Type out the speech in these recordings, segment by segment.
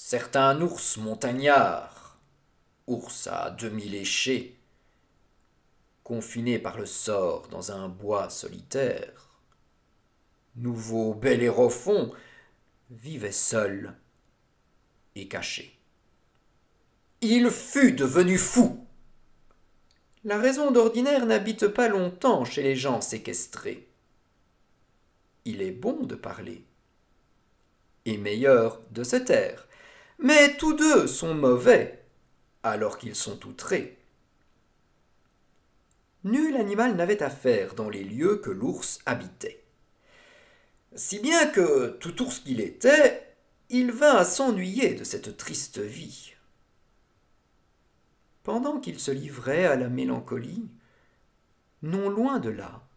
Certain ours montagnard, ours à demi léché, confiné par le sort dans un bois solitaire, nouveau Bellérophon vivait seul et caché. Il fut devenu fou. La raison d'ordinaire n'habite pas longtemps chez les gens séquestrés. Il est bon de parler, et meilleur de se taire, mais tous deux sont mauvais, alors qu'ils sont outrés. Nul animal n'avait affaire dans les lieux que l'ours habitait. Si bien que, tout ours qu'il était, il vint à s'ennuyer de cette triste vie. Pendant qu'il se livrait à la mélancolie, non loin de là,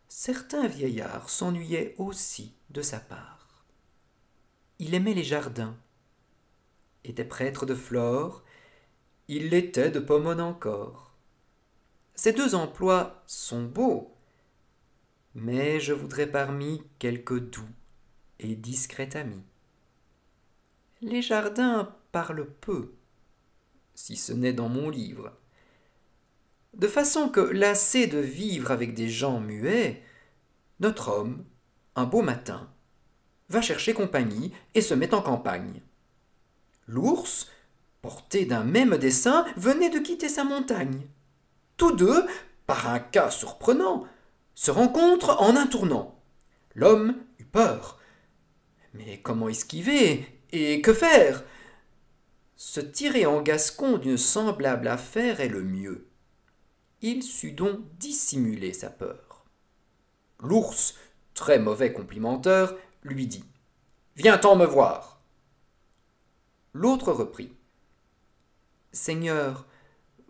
certains vieillards s'ennuyaient aussi de sa part. Il aimait les jardins, était prêtre de flore, il l'était de Pomone encore. Ces deux emplois sont beaux, mais je voudrais parmi quelques doux et discrets amis. Les jardins parlent peu, si ce n'est dans mon livre, de façon que, lassé de vivre avec des gens muets, notre homme, un beau matin, va chercher compagnie et se met en campagne. L'ours, porté d'un même dessein, venait de quitter sa montagne. Tous deux, par un cas surprenant, se rencontrent en un tournant. L'homme eut peur. Mais comment esquiver et que faire? Se tirer en gascon d'une semblable affaire est le mieux. Il sut donc dissimuler sa peur. L'ours, très mauvais complimenteur, lui dit « Viens-t'en me voir ?» L'autre reprit « Seigneur,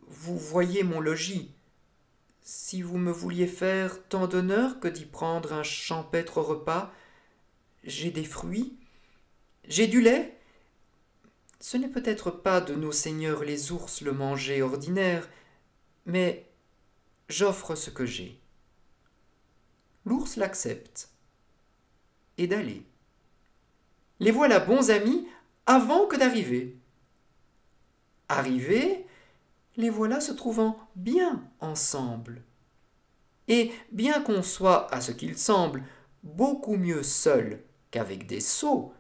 vous voyez mon logis. Si vous me vouliez faire tant d'honneur que d'y prendre un champêtre repas, j'ai des fruits, j'ai du lait. Ce n'est peut-être pas de nos seigneurs les ours le manger ordinaire, mais j'offre ce que j'ai. » L'ours l'accepte, et d'aller. Les voilà bons amis avant que d'arriver. Arrivés, les voilà se trouvant bien ensemble. Et bien qu'on soit, à ce qu'il semble, beaucoup mieux seul qu'avec des sots,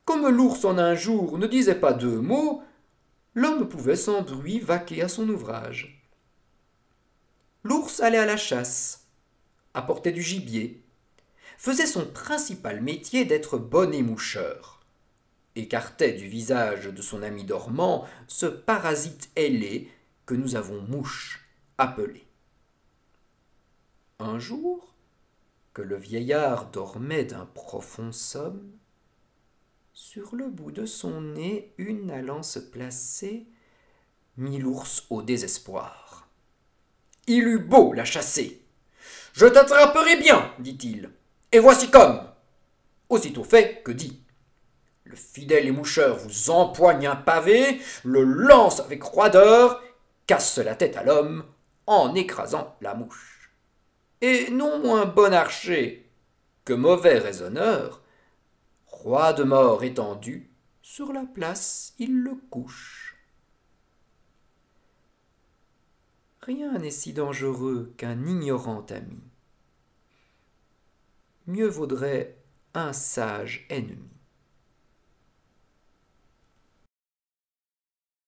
comme l'ours en un jour ne disait pas deux mots, l'homme pouvait sans bruit vaquer à son ouvrage. L'ours allait à la chasse, apportait du gibier, faisait son principal métier d'être bonnet moucheur, écartait du visage de son ami dormant ce parasite ailé que nous avons mouche appelé. Un jour, que le vieillard dormait d'un profond somme, sur le bout de son nez, une allant se placer, mit l'ours au désespoir. Il eut beau la chasser. « Je t'attraperai bien, dit-il, et voici comme. » Aussitôt fait que dit. Le fidèle émoucheur vous empoigne un pavé, le lance avec roideur, casse la tête à l'homme en écrasant la mouche. Et non moins bon archer que mauvais raisonneur, roi de mort étendu, sur la place il le couche. Rien n'est si dangereux qu'un ignorant ami. Mieux vaudrait un sage ennemi.